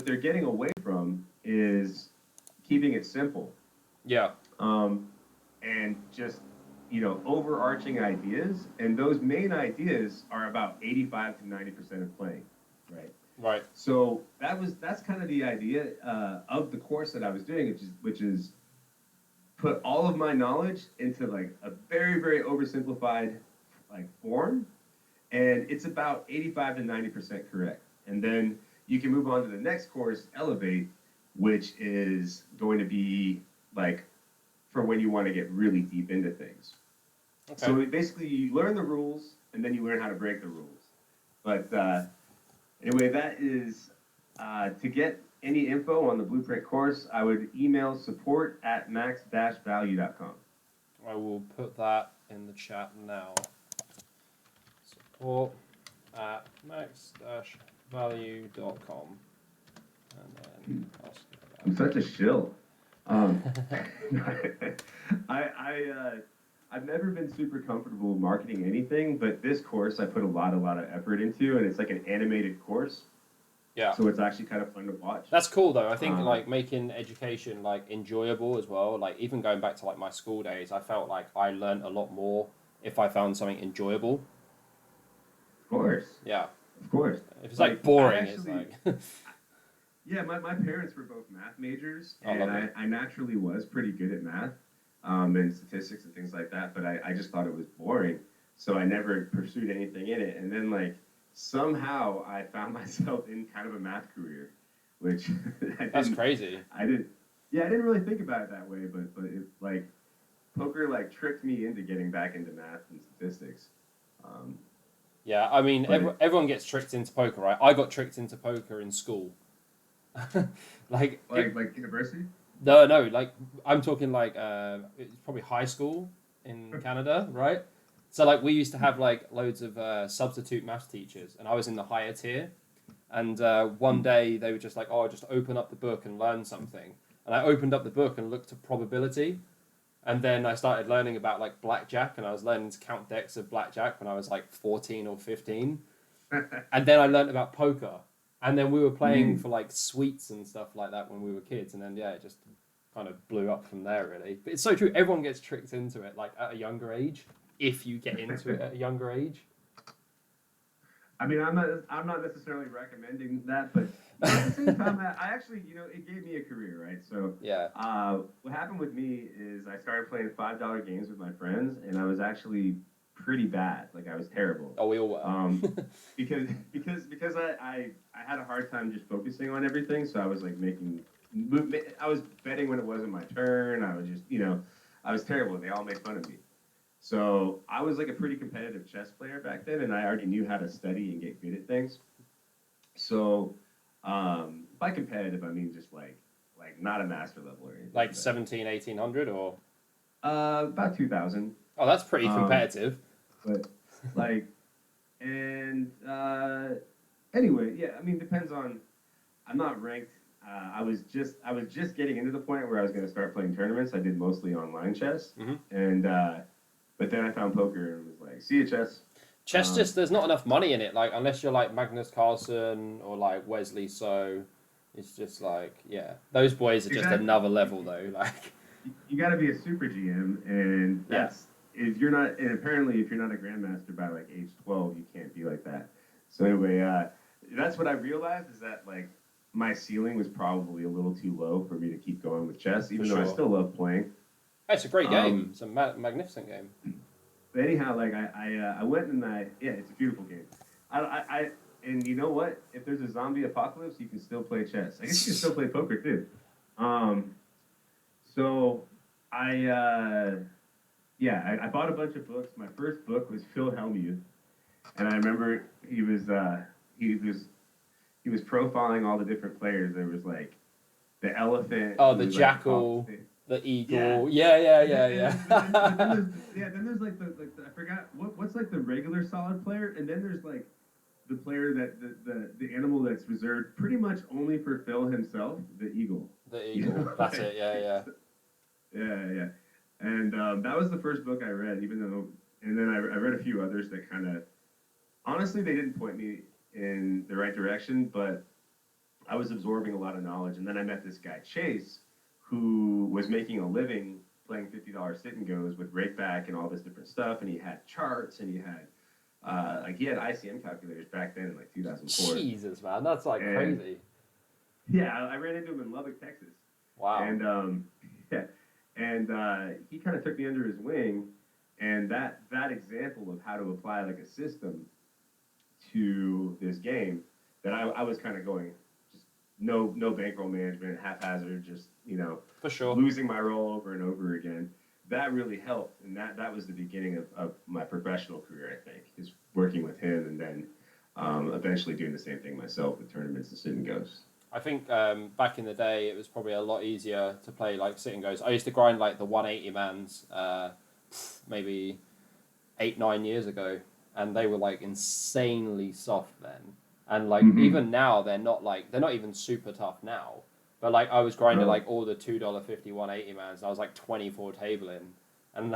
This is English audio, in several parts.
they're getting away from is keeping it simple. Yeah. Um, and just overarching ideas, and those main ideas are about 85 to 90% of playing, right? Right. So that's kind of the idea of the course that I was doing, which is put all of my knowledge into like a very very oversimplified like form, and it's about 85 to 90% correct, and then you can move on to the next course, Elevate, which is going to be like for when you want to get really deep into things. Okay. So basically, you learn the rules, and then you learn how to break the rules. But anyway, that is to get any info on the Blueprint course, I would email support@max-value.com. I will put that in the chat now. Support at max-value.com. And then I'll I'm such a shill. Um, I've never been super comfortable marketing anything, but this course I put a lot of effort into, and it's like an animated course, Yeah. so it's actually kind of fun to watch. That's cool though. I think like making education like enjoyable as well. Like even going back to like my school days, I felt like I learned a lot more if I found something enjoyable. Of course, Yeah. of course. If it's like boring, it's actually, like yeah, my parents were both math majors, oh, and lovely. I naturally was pretty good at math, and statistics and things like that, but I just thought it was boring, so I never pursued anything in it. And then, like, somehow I found myself in kind of a math career, which That's crazy. I didn't, yeah, I didn't really think about it that way, but it, like, poker, like, tricked me into getting back into math and statistics. Um, Yeah, I mean, but it, everyone gets tricked into poker, right? I got tricked into poker in school. like it, like university? no, no, like I'm talking like it's probably high school in Canada, right? So like we used to have like loads of substitute maths teachers, and I was in the higher tier. And one day they were just like, "Oh, just open up the book and learn something." And I opened up the book and looked at probability, and then I started learning about like blackjack, and I was learning to count decks of blackjack when I was like 14 or 15. And then I learned about poker, and then we were playing Mm. for like sweets and stuff like that when we were kids, and then yeah, it just kind of blew up from there really. But it's so true. Everyone gets tricked into it like at a younger age. If you get into it at a younger age. I mean, I'm not necessarily recommending that, but at the same time, I actually, it gave me a career, right? So, Yeah. what happened with me is I started playing $5 games with my friends, and I was actually pretty bad. Like I was terrible, Oh, we all were. because I had a hard time just focusing on everything. So I was like I was betting when it wasn't my turn. I was just, I was terrible. They all made fun of me. So I was like a pretty competitive chess player back then, and I already knew how to study and get good at things. So by competitive, I mean just like not a master level or anything Like like that. 17, 1800 or About 2,000. oh, that's pretty Um, competitive. but like, and anyway, yeah. I mean, depends on. I'm not ranked. I was just getting into the point where I was going to start playing tournaments. I did mostly online chess, Hmm. and but then I found poker and was like, see you, chess. Chess Um, just there's not enough money in it. Like unless you're like Magnus Carlsen or like Wesley, so it's just like yeah, those boys are just exactly. another level though. Like You got to be a super GM, and yeah, that's if you're not. And apparently, if you're not a grandmaster by like age 12, you can't be like that. So anyway, that's what I realized is that like my ceiling was probably a little too low for me to keep going with chess, for even though I sure. still love playing. It's a great game. Um, It's a magnificent game. but anyhow, like I went and yeah, it's a beautiful game. And you know what? If there's a zombie apocalypse, you can still play chess. I guess you can still play poker too. Um, so I yeah, I bought a bunch of books. My first book was Phil Hellmuth, and I remember he was he was profiling all the different players. There was like the elephant Oh, the who like talks. jackal, the Yeah, eagle. Yeah, yeah, and then yeah, and then but then yeah. there's yeah then there's like I forgot what's like the regular solid player, and then there's like the player that the animal that's reserved pretty much only for Phil himself, the eagle. The You eagle. know, That's it. Yeah, yeah. yeah, yeah. And that was the first book I read, even though, and then I read a few others that honestly, they didn't point me in the right direction, but I was absorbing a lot of knowledge, and then I met this guy Chase, who was making a living playing $50 sit and goes with rakeback and all this different stuff, and he had charts and he had like he had ICM calculators back then in like 2004. Jesus, man, that's like and, crazy. Yeah, I ran into him in Lubbock, Texas, Wow. and yeah, and he kind of took me under his wing, and that example of how to apply like a system to this game that I was kind of going just no bankroll management, haphazard, just For sure. losing my role over and over again. That really helped, and that was the beginning of my professional career. I think is working with him, and then eventually doing the same thing myself with tournaments and sit and goes. I think back in the day, it was probably a lot easier to play like sit and goes. I used to grind like the 180 mans, maybe 8-9 years ago, and they were like insanely soft then. And like even now, they're not even super tough now. But like I was grinding like all the $2.50 180 mans, and I was like 24 table in, and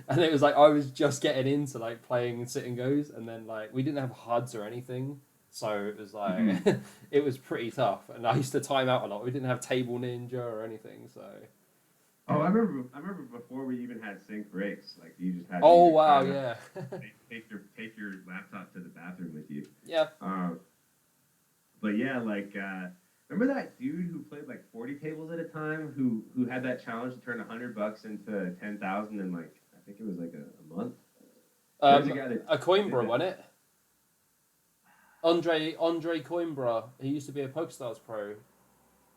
and it was like I was just getting into like playing sit and goes, and then like we didn't have HUDs or anything. So it was like, it was pretty tough. And I used to time out a lot. We didn't have Table Ninja or anything, so. Oh, I remember before we even had sync breaks. Like you just had. Oh wow, yeah. take your laptop to the bathroom with you. Yeah. But yeah, like remember that dude who played like 40 tables at a time, who had that challenge to turn $100 into 10,000 in like I think it was like a month. A Coimbra, wasn't it? Andre Coimbra. He used to be a Apestyles pro.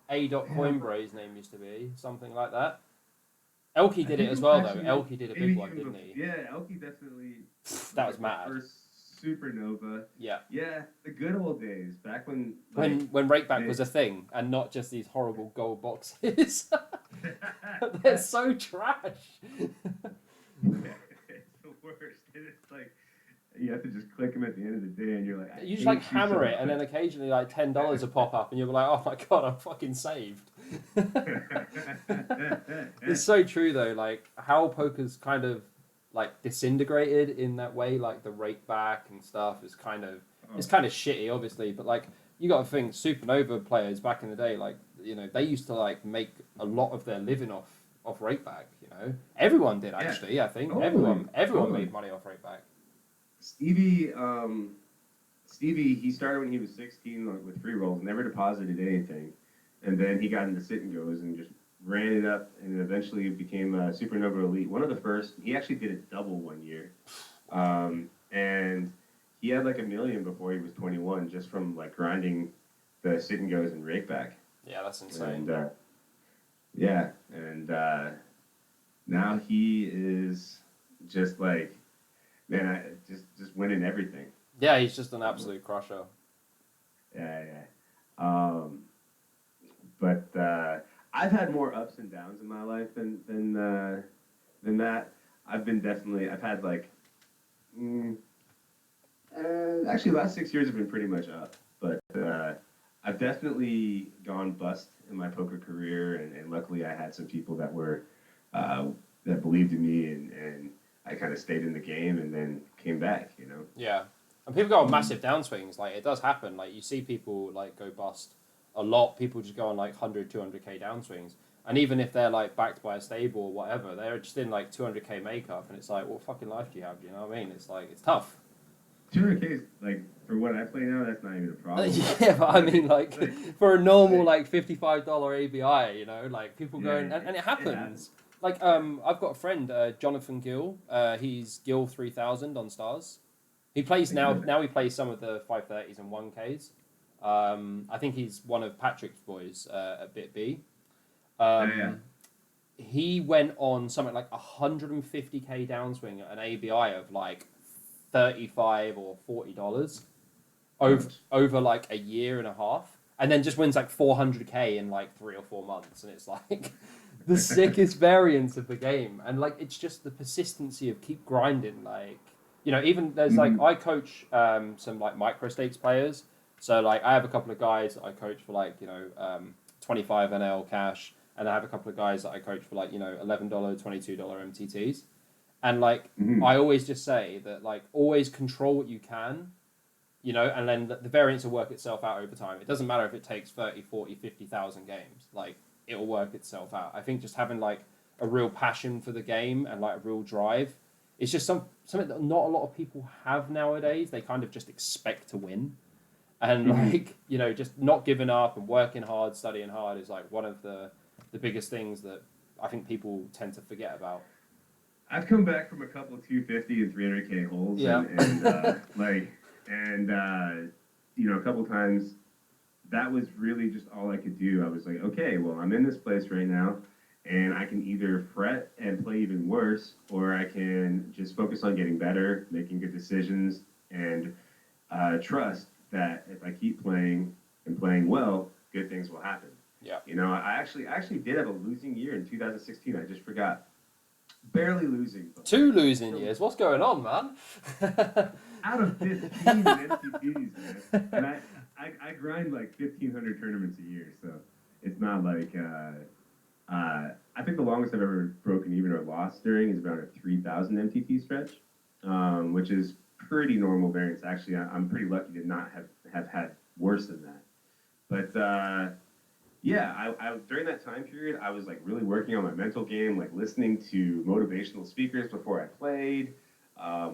Coimbra, his name used to be something like that. Elkie did it as well, though. Elkie did a big one, didn't he? Yeah, Elkie definitely. That was mad. First supernova. Yeah. Yeah, the good old days back when. When rakeback was a thing and not just these horrible gold boxes. They're so trash. It's the worst. It's like you have to just click them at the end of the day, and you're like. You just like hammer it, and then occasionally like $10 will pop up, and you'll be like, "Oh my god, I'm fucking saved." It's so true though, like how poker's kind of like disintegrated in that way, like the rake back and stuff is kind of it's kind of shitty, obviously, but like you got to think supernova players back in the day, like they used to like make a lot of their living off rake back. Everyone did actually. Yeah. I think everyone made money off rake back. Stevie, he started when he was 16 like, with free rolls, never deposited anything, and then he got into sit and goes and just ran it up, and eventually became a Supernova Elite. One of the first. He actually did it double one year, and he had like $1 million before he was 21 just from like grinding the sit and goes and rake back. Yeah, that's insane. And now he is just like. Man, just winning everything. Yeah, he's just an absolute crusher. Yeah. But I've had more ups and downs in my life than that. I've had like, actually the last 6 years have been pretty much up. But I've definitely gone bust in my poker career, and luckily I had some people that were that believed in me and I kind of stayed in the game and then came back, Yeah. And people go on massive downswings. Like, it does happen. Like, you see people, like, go bust a lot. People just go on, like, 100, 200K downswings. And even if they're, like, backed by a stable or whatever, they're just in, like, 200K makeup. And it's like, what fucking life do you have? Do you know what I mean? It's, like, it's tough. 200K is, like, for what I play now, that's not even a problem. Yeah, but I mean, like, for a normal, like, $55 ABI, like, people going... And it happens. Like, I've got a friend, Jonathan Gill. He's Gill 3000 on Stars. He plays now he plays some of the 530s and 1Ks. I think he's one of Patrick's boys at Bit B. He went on something like 150K downswing at an ABI of like $35 or $40 over like a year and a half, and then just wins like 400K in like 3 or 4 months, and it's like the sickest variance of the game. And like it's just the persistency of keep grinding. Like even there's like I coach some like micro stakes players, so like I have a couple of guys that I coach for like 25 NL cash, and I have a couple of guys that I coach for like $11 $22 MTTs. And like I always just say that like always control what you can, you know, and then the variance will work itself out over time. It doesn't matter if it takes 30, 40, 50,000 games. Like, it'll work itself out. I think just having, like, a real passion for the game and, like, a real drive, it's just something that not a lot of people have nowadays. They kind of just expect to win. And, like, you know, just not giving up and working hard, studying hard is, like, one of the biggest things that I think people tend to forget about. I've come back from a couple of 250 and 300K holes, Yeah. you know, a couple times that was really just all I could do. I was like, okay, well, I'm in this place right now, and I can either fret and play even worse, or I can just focus on getting better, making good decisions, and trust that if I keep playing and playing well, good things will happen. Yeah. You know, I actually did have a losing year in 2016. I just forgot. Barely losing. But 2 losing years. What's going on, man? out of 15 MTPs, man. And I grind like 1,500 tournaments a year, so it's not like I think the longest I've ever broken even or lost during is about a 3,000 MTP stretch, which is pretty normal variance. Actually, I'm pretty lucky to not have had worse than that. But yeah, I during that time period, I was like really working on my mental game, like listening to motivational speakers before I played,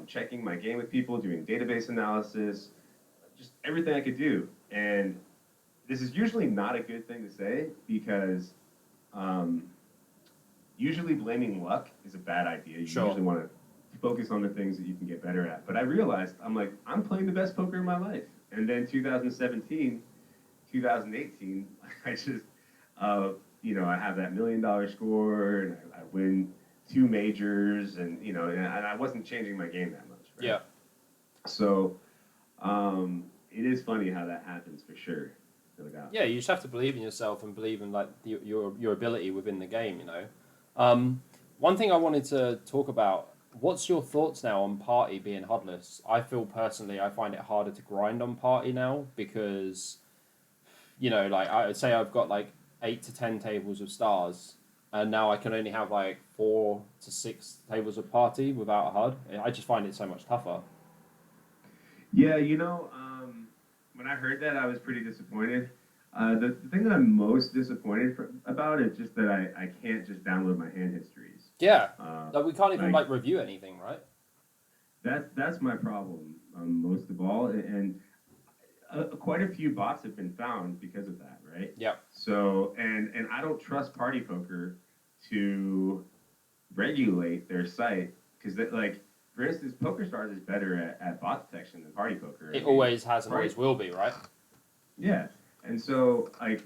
checking my game with people, doing database analysis, just everything I could do. And this is usually not a good thing to say because usually blaming luck is a bad idea. You Sure. usually want to focus on the things that you can get better at. But I realized I'm playing the best poker in my life. And then 2017, 2018, I just, you know, I have that $1 million score and I win 2 majors and I wasn't changing my game that much. Right? Yeah. So it is funny how that happens for sure. No doubt. Yeah, you just have to believe in yourself and believe in like your ability within the game. You know, one thing I wanted to talk about. What's your thoughts now on party being HUDless? I feel personally, I find it harder to grind on party now because, you know, like I would say I've got like 8 to 10 tables of stars, and now I can only have like 4 to 6 tables of party without a HUD. I just find it so much tougher. Yeah, you know, when I heard that, I was pretty disappointed. The thing that I'm most disappointed about is just that I can't just download my hand histories. Yeah, Uh, like we can't even like like review anything, right? that's my problem most of all, and quite a few bots have been found because of that, right? Yeah, So and I don't trust Party Poker to regulate their site because like for instance, PokerStars is better at bot detection than Party Poker. it always has and Right. always will be, right? Yeah, and so like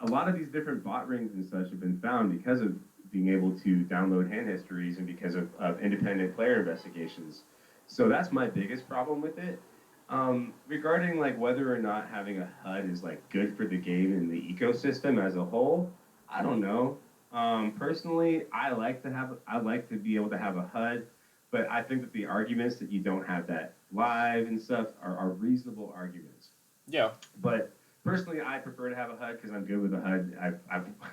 a lot of these different bot rings and such have been found because of being able to download hand histories and because of independent player investigations. So that's my biggest problem with it. Regarding like whether or not having a HUD is like good for the game and the ecosystem as a whole, I don't know. Personally, I like to be able to have a HUD, but I think that the arguments that you don't have that live and stuff are reasonable arguments. Yeah, But personally, I prefer to have a HUD because I'm good with a HUD.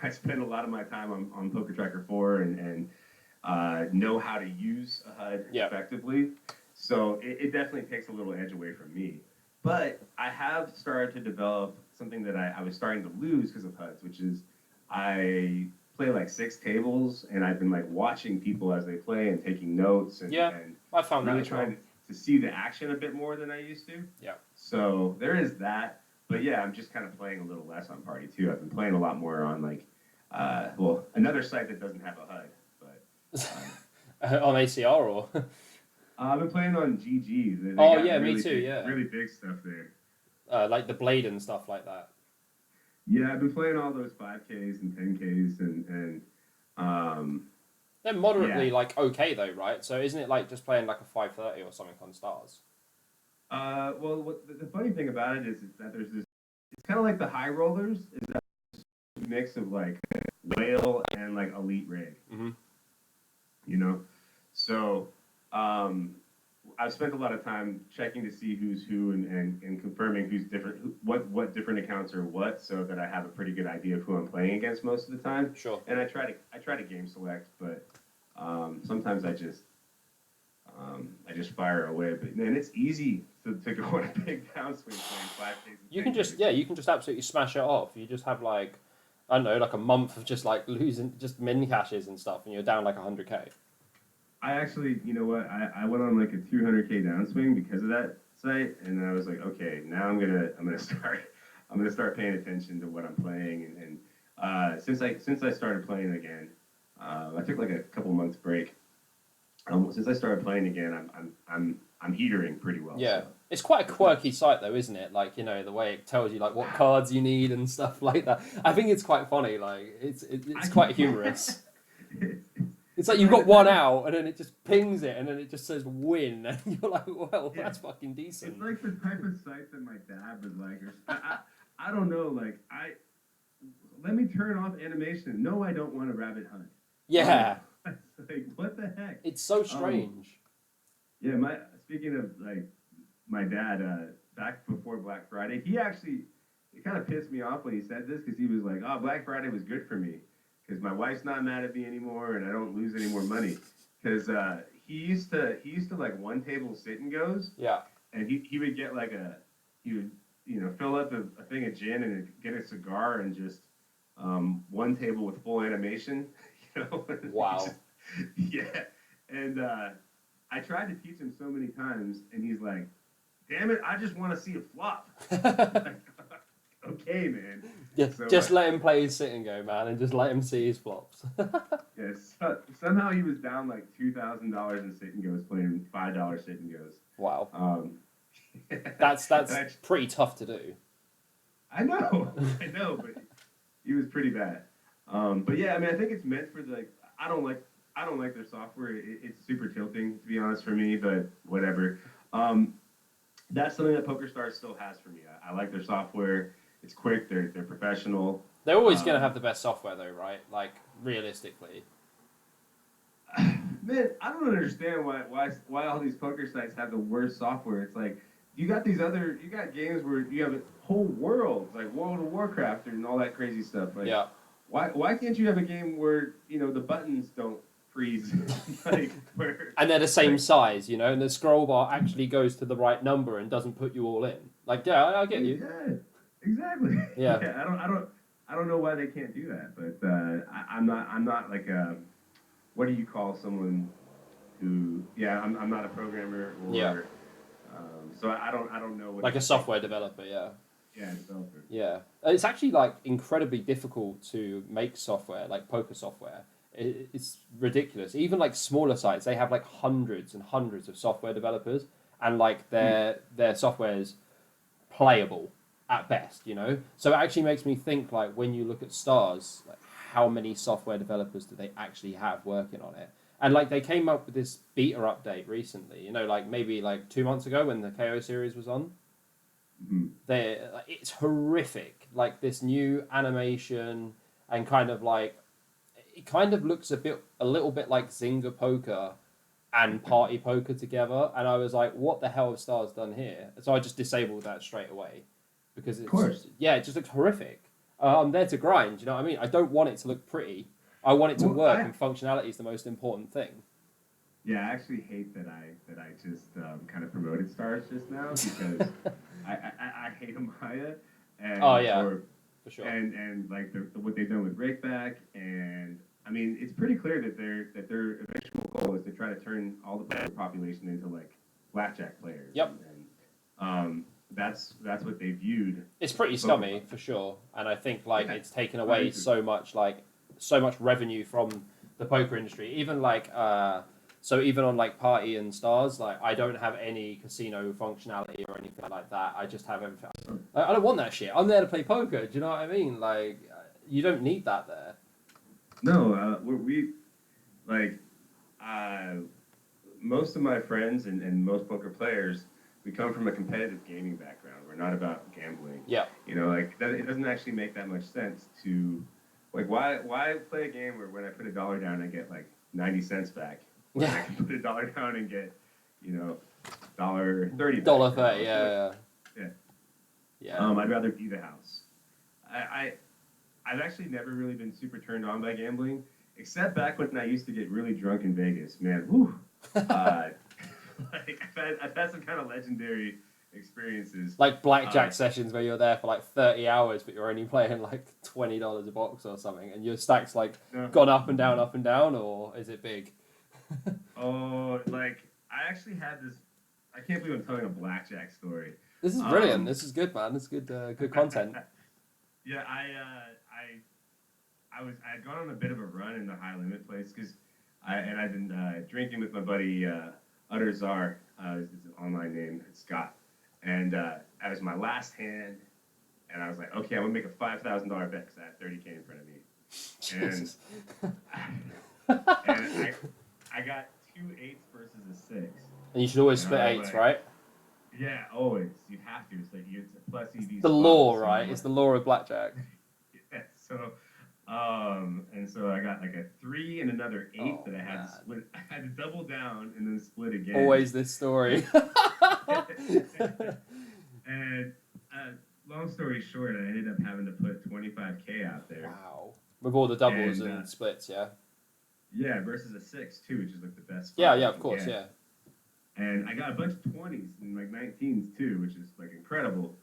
I spend a lot of my time on Poker Tracker 4 and know how to use a HUD yeah, effectively. So it definitely takes a little edge away from me. But I have started to develop something that I was starting to lose because of HUDs, which is I play like 6 tables and I've been like watching people as they play and taking notes yeah. and I found that really as well. trying to see the action a bit more than I used to. Yeah. So there is that. But yeah, I'm just kind of playing a little less on Party too. I've been playing a lot more on like, another site that doesn't have a HUD. But On ACR or I've been playing on GG. They oh got yeah, me really too. big, Yeah, really big stuff there. like the blade and stuff like that. Yeah, I've been playing all those 5Ks and 10Ks and They're moderately yeah. like okay though, right? So isn't it like just playing like a 530 or something on stars? Well, the funny thing about it is that there's this. It's kind of like the high rollers. Is that mix of like whale and like elite rig. Mm-hmm. You know, so I've spent a lot of time checking to see who's who and confirming who's different, what different accounts are what, so that I have a pretty good idea of who I'm playing against most of the time. Sure. And I try to game select, but sometimes I just I just fire away. But man, it's easy to go on a big downswing playing 5Ks and You can 10Ks. just you can just absolutely smash it off. You just have like I don't know, like a month of just like losing just min caches and stuff, and you're down like 100k. I actually, you know what? I went on like a 200K downswing because of that site, and then I was like, okay, now I'm gonna start paying attention to what I'm playing, and since I started playing again, I took like a couple months break. Since I started playing again, I'm heatering pretty well. Yeah, So it's quite a it's not. quirky site though, isn't it? Like the way it tells you like what cards you need and stuff like that. I think it's quite funny. Like it's I quite can't. humorous. it's, It's like it's you've like got the one type of out, and then it just pings it, and then it just says win, and you're like, well, yeah. that's fucking It's decent. like the type of site that my dad would like, or I don't know, like let me turn off animation. No, I don't want a rabbit hunt. Um, Yeah, it's like what the heck? it's so Um, strange. yeah, my speaking of like my dad, back before Black Friday, he actually it kind of pissed me off when he said this because he was like, "Oh, Black Friday was good for me because my wife's not mad at me anymore and I don't lose any more money." Because he used to like one table sit and goes, Yeah. and he would get like he would fill up a thing of gin and get a cigar and just one table with full animation, he Wow. just yeah, and I tried to teach him so many times, and he's like, "Damn it, I just want to see a flop." I'm like, okay, man. Yeah, So just let him play his sit and go, man, and just let him see his flops. yes, somehow he was down like $2,000 in sit and goes playing $5 sit and goes. Wow, Um, that's I, pretty tough to do. I know, I know, but he was pretty bad. But yeah, I mean, I think it's meant for the. I don't like their software. It's super tilting, to be honest, for me. But whatever. Um, that's something that PokerStars still has for me. I like their software. It's quick. They're professional. They're always going to Um, have the best software, though, right? Like realistically. man, I don't understand why all these poker sites have the worst software. It's like you got games where you have whole worlds like World of Warcraft and all that crazy stuff. Like Yeah. why can't you have a game where the buttons don't freeze like where And they're the same like size, and the scroll bar actually goes to the right number and doesn't put you all in. Like, yeah, I get you. yeah, exactly. Yeah. Yeah, I don't know why they can't do that, but I'm not like a what do you call someone who yeah I'm not a programmer Yeah. or so I don't know what Like it a takes. software developer, yeah. Yeah, developer. Yeah. It's actually like incredibly difficult to make software, like poker software. It's ridiculous. Even like smaller sites, they have like hundreds and hundreds of software developers, and like Hmm. their software's playable at best. So it actually makes me think like when you look at stars, like how many software developers do they actually have working on it? And like they came up with this beta update recently, like maybe like 2 months ago when the KO series was on. Hmm. It's horrific. Like this new animation and kind of like it kind of looks a little bit like Zynga poker and party poker together, and I was like, what the hell have Stars done here? So I just disabled that straight away because Of it's course. yeah, it just looks horrific. I'm there to grind, you know what I mean? I don't want it to look pretty. I want it to Well, work, and functionality is the most important thing. yeah, I actually hate that I just kind of promoted stars just now because I hate Amaya Oh and yeah, or for sure. and like what they've done with Rakeback, and I mean it's pretty clear that their eventual goal is to try to turn all the player population into like blackjack players, Yep. and that's what they viewed It's pretty poker. scummy for sure, and I think like Yeah, it's taken I away agree. so much revenue from the poker industry. Even like so even on like Party and Stars, like I don't have any casino functionality or anything like that. I just have everything. I don't want that shit. I'm there to play poker. Do you know what I mean? Like you don't need that there. No, we like uh, most of my friends and most poker players, we come from a competitive gaming background. We're not about gambling. Yeah, Like that, it doesn't actually make that much sense to, like, why play a game where when I put $1 down I get like 90 cents back, when I yeah. can put $1 down and get, $1.30 back. Dollar 30. So like, Yeah, yeah. yeah, I'd rather be the house. I've actually never really been super turned on by gambling, except back when I used to get really drunk in Vegas. Man, whew. yeah. Uh, like I've had some kind of legendary experiences. Like Uh, blackjack sessions where you're there for like 30 hours, but you're only playing like $20 a box or something, and your stack's like no, gone up and down, or is it big? oh, like I actually had this. I can't believe I'm telling a blackjack story. This is brilliant. Um, This is good, man. This is good, good content. yeah, I had gone on a bit of a run in the high limit place because I've been drinking with my buddy Utter Czar. It's an online name. It's Scott, and that was my last hand, and I was like, okay, I'm gonna make a $5,000 bet because I had 30K in front of me, and Jesus. I got two eights versus a six, And you should always and split I was eights, like, right? yeah, always you have to. It's like it's a plus EV The spot. law, So right? It's the law of blackjack. yeah, so and so I got like a three and another eight Oh that I had man. to split. I had to double down and then split again. Always this story. And long story short, I ended up having to put 25K out there. Wow. With all the doubles And, and splits, yeah. Yeah, versus a six too, which is like the best. Yeah, spot yeah, you of can course, get. yeah. And I got a bunch of 20s and like 19s too, which is like incredible.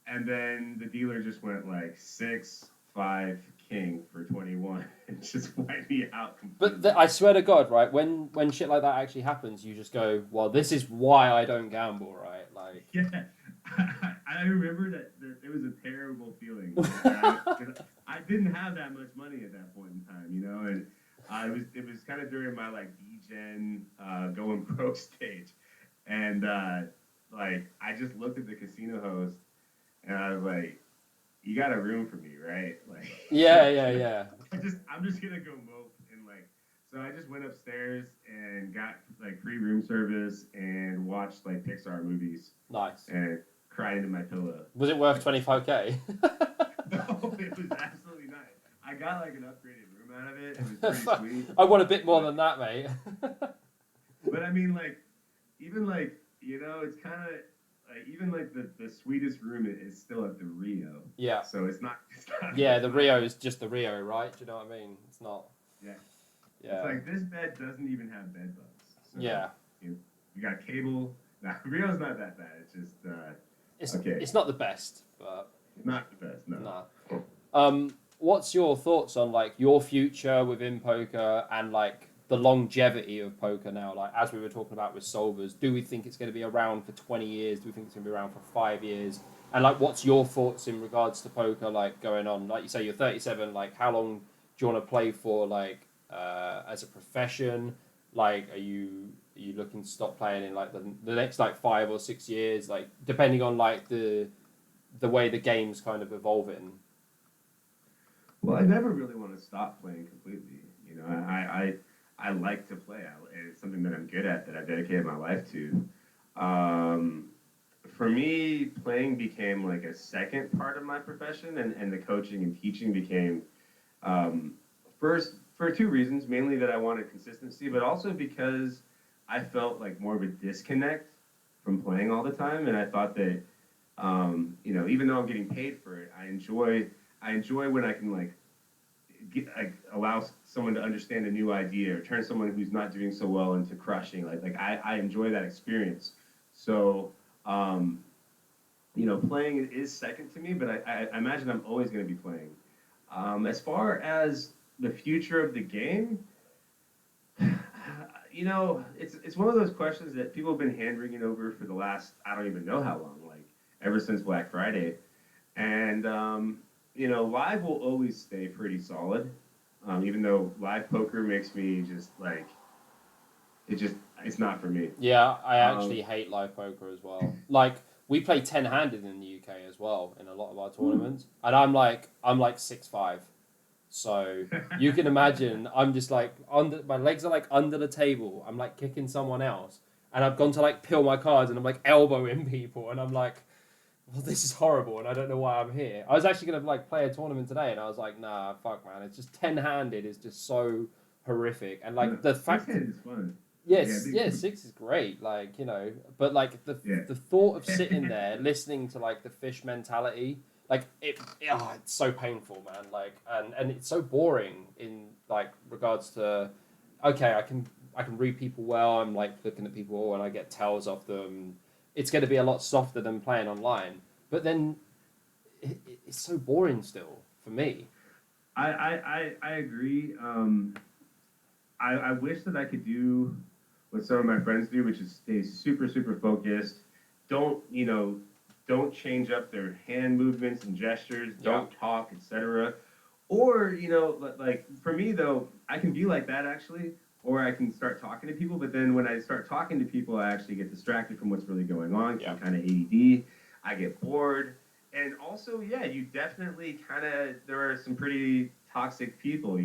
And then the dealer just went like six, five, king for 21 and just wiped me out completely. But I swear to God, right? When shit like that actually happens, you just go, "Well, this is why I don't gamble," right? Like, Yeah, I remember that it was a terrible feeling. 'Cause I didn't have that much money at that point in time, you know, and it was kind of during my like degen going pro stage, and like I just looked at the casino host and I was like, "You got a room for me, right?" Like, yeah, yeah, yeah. I'm just gonna go mope and like. So I just went upstairs and got like free room service and watched like Pixar movies Nice. and cried into my pillow. Was it worth 25K? No, it was absolutely not. I got like an upgraded room out of it. It was pretty sweet. I want a bit more than that, mate. But I mean, like, even like, you know, it's kind of like even like the sweetest room is still at the Rio. Yeah. So it's not. It's not Yeah, it's the not- Rio is just the Rio, right? Do you know what I mean? It's not. Yeah. Yeah. It's like this bed doesn't even have bed bugs. So, Yeah. You got cable. Nah, Rio's not that bad. It's just okay. It's not the best, but Not the best. No. nah. What's your thoughts on like your future within poker and like the longevity of poker now? Like as we were talking about with solvers, do we think it's going to be around for 20 years? Do we think it's going to be around for 5 years? And like, what's your thoughts in regards to poker? Like going on, like you say, you're 37. Like, how long do you want to play for? Like, as a profession? Like, are you looking to stop playing in like the next like 5 or 6 years? Like, depending on like the way the game's kind of evolving. Well, I never really want to stop playing completely. You know, I like to play. It's something that I'm good at, that I've dedicated my life to. For me, playing became like a second part of my profession, and the coaching and teaching became first for two reasons. Mainly that I wanted consistency, but also because I felt like more of a disconnect from playing all the time, and I thought that you know, even though I'm getting paid for it, I enjoy when I can like allow someone to understand a new idea or turn someone who's not doing so well into crushing. Like I enjoy that experience. So you know, playing is second to me, but I imagine I'm always going to be playing. As far as the future of the game, you know, it's one of those questions that people have been hand wringing over for the last I don't even know how long, like ever since Black Friday, and you know, live will always stay pretty solid, even though live poker makes me just like it's not for me. Yeah, I actually hate live poker as well. Like we play 10-handed in the UK as well in a lot of our tournaments, and I'm like 6'5", so you can imagine I'm just like my legs are like under the table. I'm like kicking someone else, and I've gone to like peel my cards, and I'm like elbowing people, and I'm like, well, this is horrible, and I don't know why I'm here. I was actually gonna like play a tournament today, and I was like, nah, fuck, man, it's just 10-handed is just so horrific, and like the fact. Is fun. Yes, yeah, 6 is great, like, you know, but like the thought of sitting there listening to like the fish mentality, like it's so painful, man. Like, and it's so boring in like regards to, okay, I can I can read people well. I'm like looking at people and I get tells off them. It's going to be a lot softer than playing online. But then it's so boring still for me. I agree. I wish that I could do what some of my friends do, which is stay super, super focused. Don't, don't change up their hand movements and gestures. Yeah. Don't talk, etc. Or, like for me though, I can be like that actually, or I can start talking to people. But then when I start talking to people, I actually get distracted from what's really going on. 'Cause Yeah. I'm kind of ADD. I get bored. And also, yeah, you definitely there are some pretty toxic people, like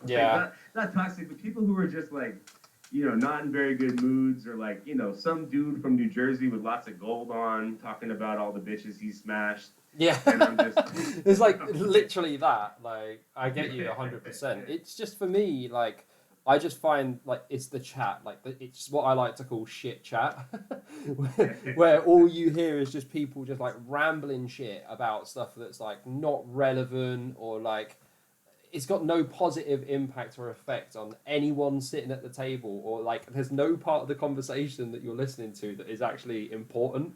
Yeah. not toxic, but people who are just like, not in very good moods, or like, some dude from New Jersey with lots of gold on talking about all the bitches he smashed. Yeah. And I'm just, It's like literally that. Like I get you 100%. It's just for me like I just find like it's the chat like it's what I like to call shit chat, where all you hear is just people just like rambling shit about stuff that's like not relevant or like it's got no positive impact or effect on anyone sitting at the table or like there's no part of the conversation that you're listening to that is actually important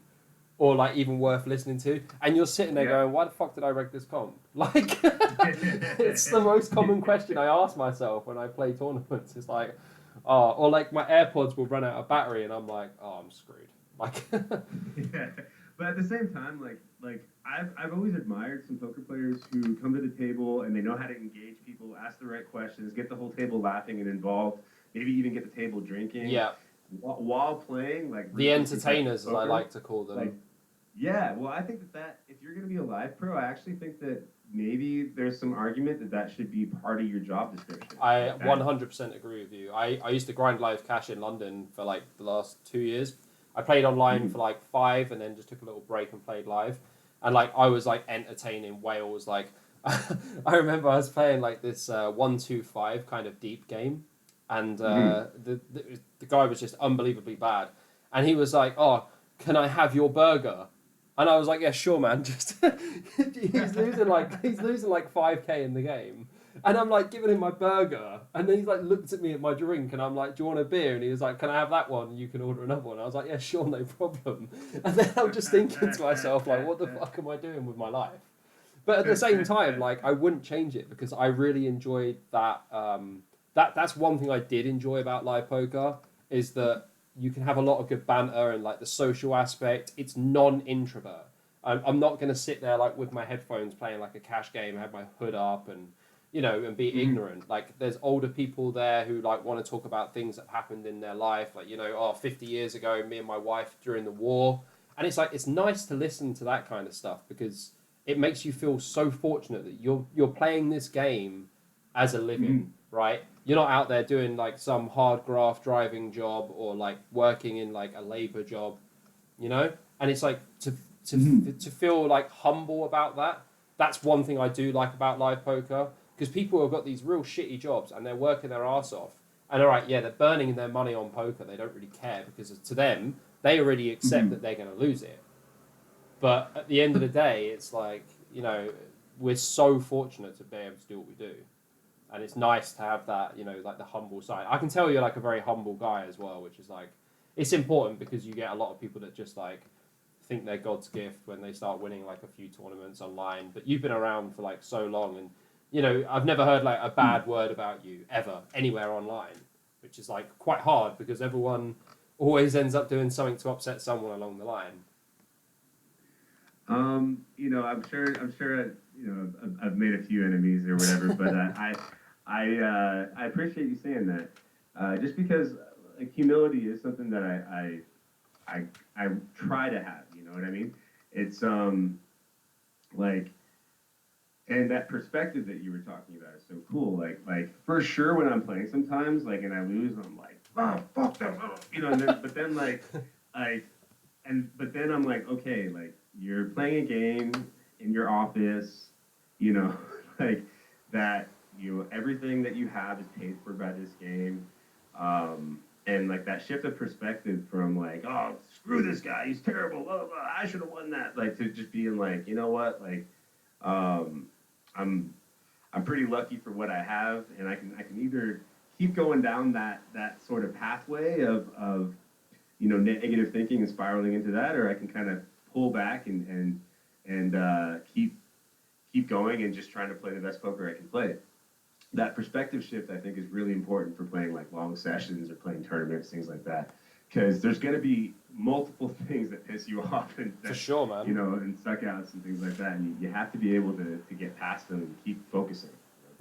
or like even worth listening to, and you're sitting there yeah. going, "Why the fuck did I reg this comp?" Like, it's the most common question I ask myself when I play tournaments. It's like, oh, or like my AirPods will run out of battery, and I'm like, oh, I'm screwed. Like, Yeah. But at the same time, like I've always admired some poker players who come to the table and they know how to engage people, ask the right questions, get the whole table laughing and involved, maybe even get the table drinking yeah, while playing, like the really competitive entertainers, as I poker. like to call Like, them. yeah, well, I think that if you're going to be a live pro, I actually think that maybe there's some argument that should be part of your job description. I Like that. 100% agree with you. I used to grind live cash in London for like the last 2 years. I played online for like 5 and then just took a little break and played live. And like I was like entertaining whales. Like I remember I was playing like this 1-2-5 kind of deep game, and Mm-hmm. the guy was just unbelievably bad. And he was like, "Oh, can I have your burger?" And I was like, "Yeah, sure, man." Just he's losing like 5K in the game. And I'm like giving him my burger, and then he's like looked at me at my drink, and I'm like, "Do you want a beer?" And he was like, "Can I have that one? You can order another one." I was like, "Yeah, sure, no problem." And then I'm just thinking to myself, like, "What the fuck am I doing with my life?" But at the same time, like, I wouldn't change it because I really enjoyed that. That's one thing I did enjoy about live poker is that you can have a lot of good banter and like the social aspect. It's non-introvert. I'm not going to sit there like with my headphones playing like a cash game, have my hood up and and be Mm-hmm. ignorant. Like there's older people there who like want to talk about things that happened in their life, like 50 years ago, me and my wife during the war, and it's like it's nice to listen to that kind of stuff because it makes you feel so fortunate that you're playing this game as a living, right? You're not out there doing like some hard graft driving job or like working in like a labor job, And it's like Mm-hmm. to feel like humble about that. That's one thing I do like about live poker because people have got these real shitty jobs and they're working their ass off. And all right, yeah, they're burning their money on poker. They don't really care because to them, they already accept Mm-hmm. that they're going to lose it. But at the end of the day, it's like, we're so fortunate to be able to do what we do. And it's nice to have that, like the humble side. I can tell you're like a very humble guy as well, which is like, it's important because you get a lot of people that just like think they're God's gift when they start winning like a few tournaments online. But you've been around for like so long and, I've never heard like a bad word about you ever anywhere online, which is like quite hard because everyone always ends up doing something to upset someone along the line. I'm sure, I've made a few enemies or whatever, but I appreciate you saying that. Just because like humility is something that I try to have. You know what I mean? It's like, and that perspective that you were talking about is so cool. Like for sure when I'm playing sometimes, like, and I lose, I'm like, oh fuck them, oh, but then like but then I'm like, okay, like you're playing a game in your office, you know, like that, everything that you have is paid for by this game. And like that shift of perspective from like, oh, screw this guy, he's terrible, blah, blah, blah, I should have won that, like to just being like, you know what, like, um, I'm I'm pretty lucky for what I have, and I can either keep going down that sort of pathway of negative thinking and spiraling into that, or I can kind of pull back and keep going and just trying to play the best poker I can play. That perspective shift, I think, is really important for playing like long sessions or playing tournaments, things like that, because there's going to be multiple things that piss you off and For sure, man. and suck outs and things like that, and you have to be able to get past them and keep focusing.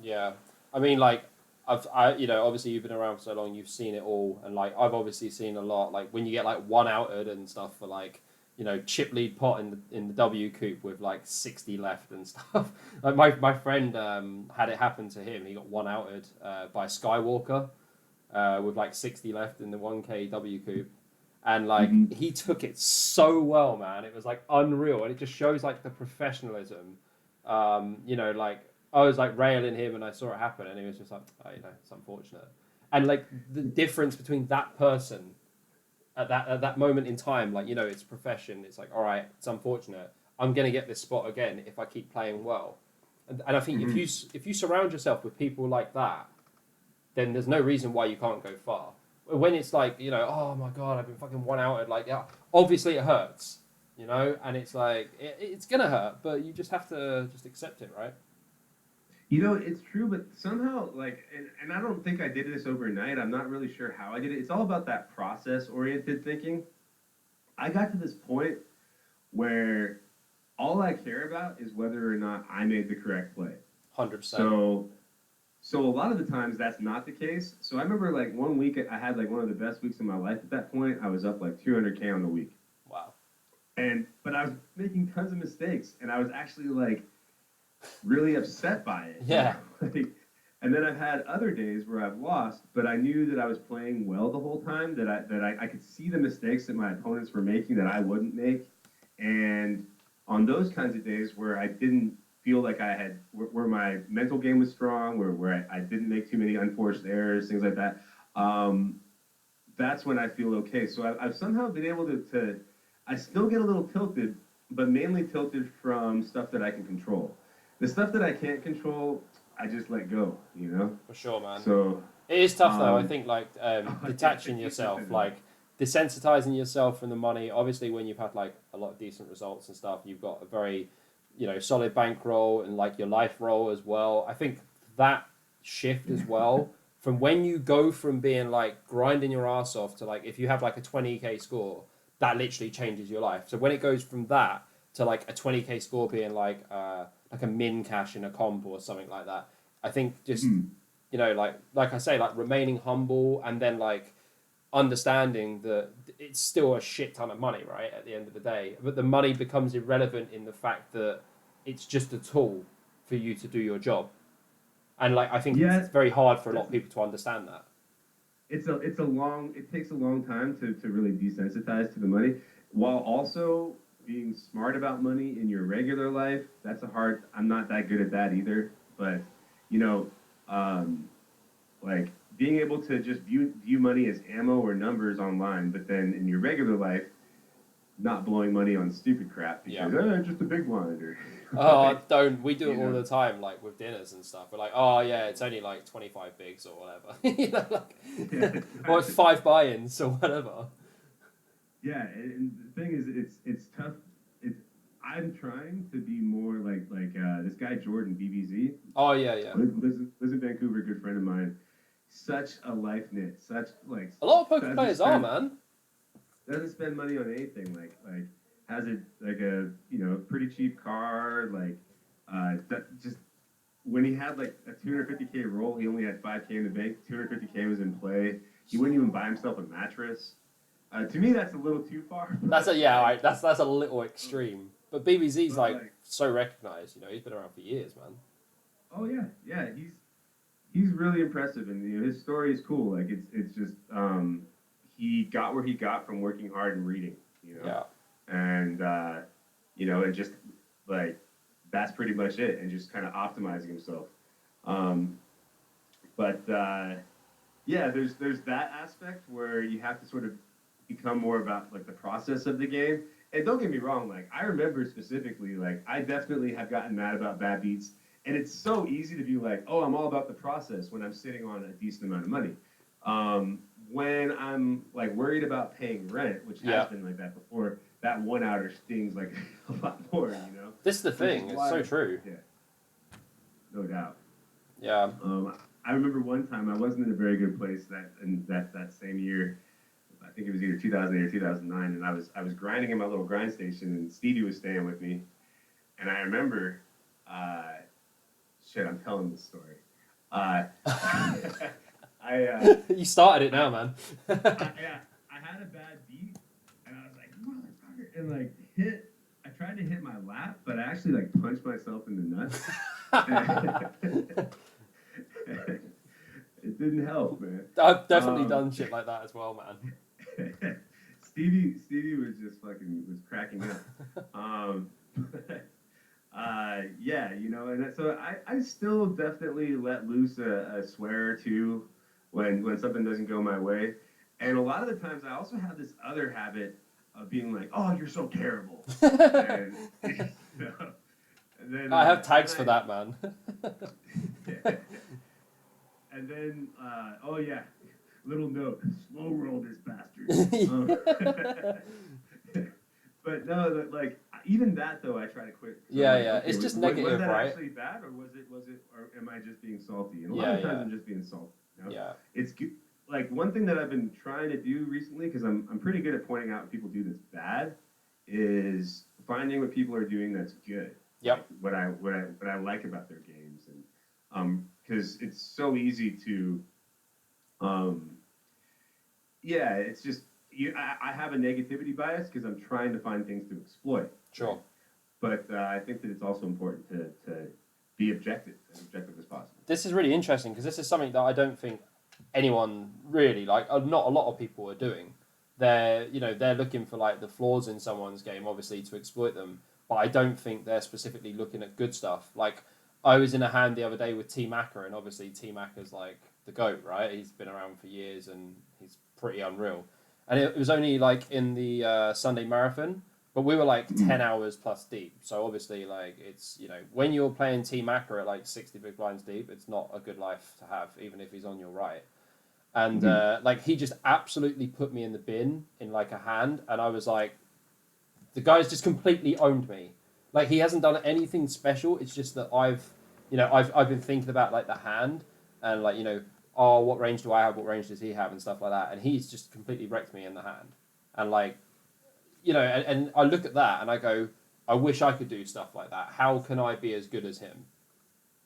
Yeah, I mean, like, obviously you've been around for so long, you've seen it all, and like, I've obviously seen a lot. Like when you get like one outed and stuff for like, chip lead pot in the W coop with like 60 left and stuff. Like my friend had it happen to him. He got one outed by Skywalker with like 60 left in the 1K W coop. And like he took it so well, man. It was like unreal, and it just shows like the professionalism. Like I was like railing him, and I saw it happen, and he was just like, oh, it's unfortunate. And like the difference between that person at that moment in time, like it's profession. It's like, all right, it's unfortunate. I'm gonna get this spot again if I keep playing well. And I think if you surround yourself with people like that, then there's no reason why you can't go far. When it's like, oh my God, I've been fucking one outed. Like, yeah, obviously it hurts, and it's like, it's going to hurt, but you just have to just accept it, right? It's true, but somehow, like, and I don't think I did this overnight. I'm not really sure how I did it. It's all about that process-oriented thinking. I got to this point where all I care about is whether or not I made the correct play. 100%. So a lot of the times that's not the case. So I remember like one week I had like one of the best weeks of my life at that point. I was up like 200K on the week. Wow. But I was making tons of mistakes, and I was actually like really upset by it. Yeah. And then I've had other days where I've lost, but I knew that I was playing well the whole time, that I could see the mistakes that my opponents were making that I wouldn't make. And on those kinds of days where I didn't feel like I had, where my mental game was strong, where I didn't make too many unforced errors, things like that, that's when I feel okay. So I've somehow been able I still get a little tilted, but mainly tilted from stuff that I can control. The stuff that I can't control, I just let go, For sure, man. So it is tough though. I think like detaching yourself, like desensitizing yourself from the money. Obviously, when you've had like a lot of decent results and stuff, you've got a very solid bankroll and like your life roll as well. I think that shift as well from when you go from being like grinding your ass off to like if you have like a 20K score, that literally changes your life. So when it goes from that to like a 20K score being like a min cash in a comp or something like that, I think just like I say, like remaining humble and then like understanding that it's still a shit ton of money, right? At the end of the day, but the money becomes irrelevant in the fact that it's just a tool for you to do your job. And like I think it's very hard for a lot of people to understand that. It takes a long time to really desensitize to the money, while also being smart about money in your regular life. I'm not that good at that either, but like being able to just view money as ammo or numbers online, but then in your regular life, not blowing money on stupid crap because it's just a big blind or. Don't we do it all the time, like with dinners and stuff. We're like, oh yeah, it's only like 25 bigs or whatever, or it's 5 buy-ins or whatever. Yeah, and the thing is, it's tough. I'm trying to be more like this guy Jordan BBZ. Oh yeah. Lives in Vancouver, good friend of mine. Such a life nit. Such like a lot of poker players are, man. Doesn't spend money on anything. Like has a pretty cheap car. Just when he had like a 250K roll, he only had 5K in the bank. 250K was in play. He wouldn't even buy himself a mattress. To me, that's a little too far. That's a little extreme. But BBZ's like so recognized. He's been around for years, man. Oh yeah. He's really impressive, and his story is cool. Like it's just he got where he got from working hard and reading. Yeah. And and just like that's pretty much it, and just kind of optimizing himself. There's that aspect where you have to sort of become more about like the process of the game. And don't get me wrong, like I remember specifically, like I definitely have gotten mad about bad beats And it's so easy to be like, oh, I'm all about the process when I'm sitting on a decent amount of money. Um, when I'm like worried about paying rent, which has Yeah. been like that before, that 1 hour stings like a lot more, This is the Which is thing. It's why, so true. yeah, no doubt. Yeah. I remember one time I wasn't in a very good place that same year. I think it was either 2008 or 2009, and I was grinding in my little grind station, and Stevie was staying with me, and I remember, uh, shit, I'm telling this story. Uh, I, You started it I, now, man. yeah, I had a bad beat, and I was like, motherfucker, and like hit. I tried to hit my lap, but I actually like punched myself in the nuts. It didn't help, man. I've definitely Um, done shit like that as well, man. Stevie was just fucking was cracking up. Yeah, and so I still definitely let loose a swear or two when something doesn't go my way, and a lot of the times I also have this other habit of being like, "Oh, you're so terrible," and you know, and I have then tags for that, man. and then oh yeah, little note, slow roll this bastard. But no, like even that though, I try to quit. So I'm Yeah, like, yeah. okay, It's just was negative, that right? actually bad, or or am I just being salty? And a lot Yeah, of times yeah, I'm just being salty. yeah. It's like one thing that I've been trying to do recently because I'm pretty good at pointing out what people do that's bad, is finding what people are doing that's good. Like Yep. what I like about their games, and because it's so easy to um yeah, it's just I have a negativity bias because I'm trying to find things to exploit, right? Sure. But I think that it's also important to be as objective as possible. This is really interesting because this is something that I don't think anyone really like. Not a lot of people are doing. They're looking for like the flaws in someone's game, obviously to exploit them. But I don't think they're specifically looking at good stuff. Like I was in a hand the other day with T Macker, and obviously T Macker's like the goat, right? He's been around for years and he's pretty unreal. And it was only like in the Sunday marathon, but we were like 10 hours plus deep. So obviously, like it's when you're playing T Macker at like 60 big blinds deep, it's not a good life to have, even if he's on your right. And Mm-hmm. like he just absolutely put me in the bin in like a hand, and I was like, the guy's just completely owned me. Like he hasn't done anything special. It's just that I've been thinking about like the hand and like oh, what range do I have? What range does he have? And stuff like that. And he's just completely wrecked me in the hand. And like and I look at that and I go, I wish I could do stuff like that. How can I be as good as him?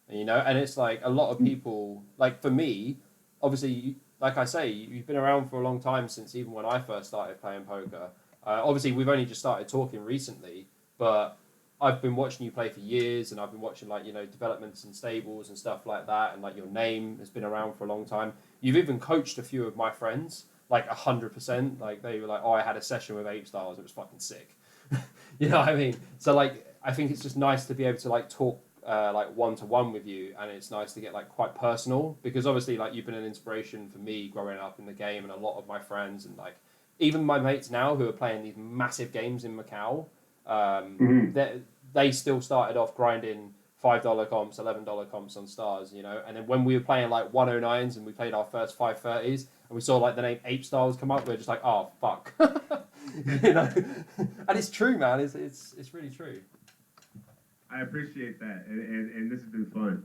And it's like a lot of people, like for me, obviously, like I say, you've been around for a long time since even when I first started playing poker. Obviously, we've only just started talking recently, but I've been watching you play for years, and I've been watching like developments and stables and stuff like that, and like your name has been around for a long time. You've even coached a few of my friends, like 100%. Like they were like, "Oh, I had a session with Apestyles. It was fucking sick." You know what I mean? So like, I think it's just nice to be able to like talk like one to one with you, and it's nice to get like quite personal because obviously like you've been an inspiration for me growing up in the game, and a lot of my friends and like even my mates now who are playing these massive games in Macau, Mm-hmm. they still started off grinding $5 comps, $11 comps on stars, and then when we were playing like 109s and we played our first 530s and we saw like the name Ape Styles come up, we are just like, oh fuck, and it's true, man. It's really true. I appreciate that, and this has been fun.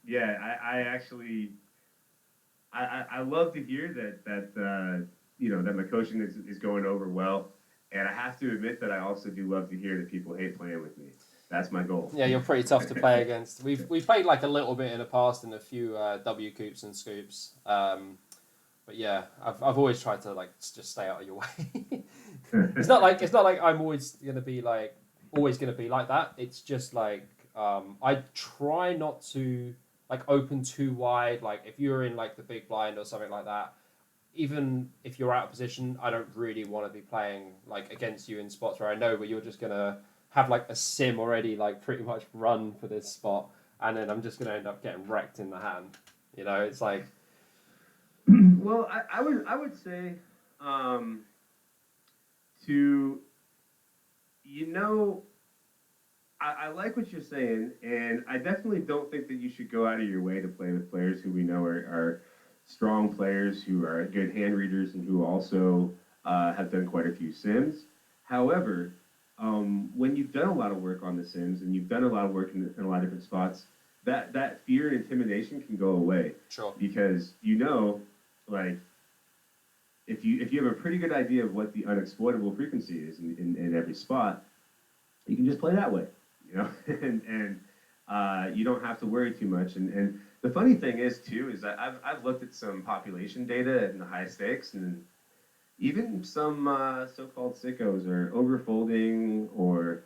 Yeah, I actually I love to hear that my coaching is going over well, and I have to admit that I also do love to hear that people hate playing with me. That's my goal. Yeah, you're pretty tough to play against. We've played like a little bit in the past in a few W coops and scoops. But yeah, I've always tried to like just stay out of your way. It's not like I'm always gonna be like that. It's just like I try not to like open too wide. Like if you're in like the big blind or something like that, even if you're out of position, I don't really want to be playing like against you in spots where I know where you're just gonna have like a sim already like pretty much run for this spot, and then I'm just gonna end up getting wrecked in the hand. It's like Well, I would say to you know I like what you're saying, and I definitely don't think that you should go out of your way to play with players who we know are strong players, who are good hand readers, and who also have done quite a few sims. However, when you've done a lot of work on the sims and you've done a lot of work in a lot of different spots, that fear and intimidation can go away Sure. because you know, like if you have a pretty good idea of what the unexploitable frequency is in every spot, you can just play that way, you know, and you don't have to worry too much. And the funny thing is too is that I've looked at some population data in the high stakes, and even some so-called sickos are overfolding or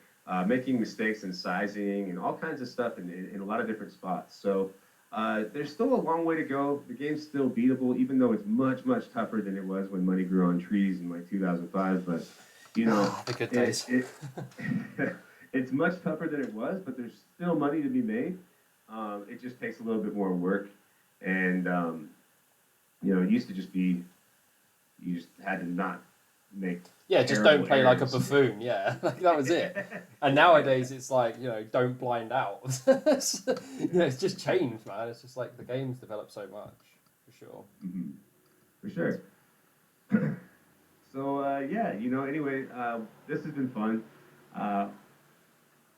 making mistakes in sizing and all kinds of stuff in a lot of different spots. So there's still a long way to go. The game's still beatable, even though it's much, much tougher than it was when money grew on trees in like 2005. But, you know, The good days. it's much tougher than it was, but there's still money to be made. It just takes a little bit more work. And, you know, it used to just be, you just had to not make Yeah, just don't play like a errors. buffoon. Yeah, like that was it. And nowadays it's like, you know, don't blind out. It's just changed, man. It's just like the game's developed so much, for sure. Mhm. For sure. So yeah, you know. Anyway, this has been fun. Uh,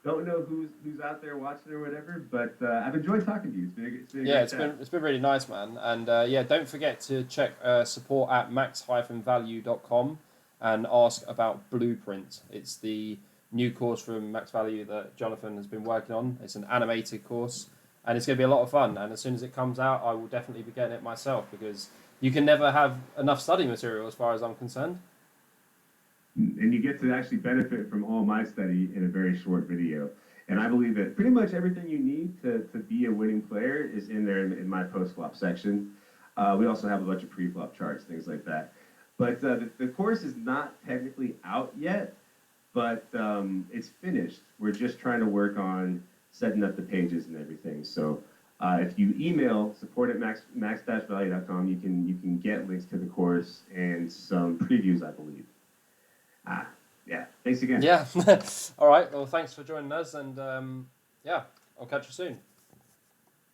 don't know who's out there watching or whatever, but I've enjoyed talking to you. It's been a Yeah, great chat. it's been really nice, man. And yeah, don't forget to check support at max-value.com and ask about Blueprint. It's the new course from Max Value that Jonathan has been working on. It's an animated course, and it's going to be a lot of fun. And as soon as it comes out, I will definitely be getting it myself because you can never have enough study material as far as I'm concerned. And you get to actually benefit from all my study in a very short video. And I believe that pretty much everything you need to be a winning player is in there in my post-flop section. We also have a bunch of pre-flop charts, things like that. But the course is not technically out yet, but it's finished. We're just trying to work on setting up the pages and everything. So if you email support at max-value.com, you can get links to the course and some previews, I believe. Ah, yeah. Thanks again. Yeah. All right. Well, thanks for joining us, and yeah, I'll catch you soon.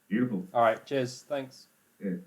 Beautiful. All right. Cheers. Thanks. Good.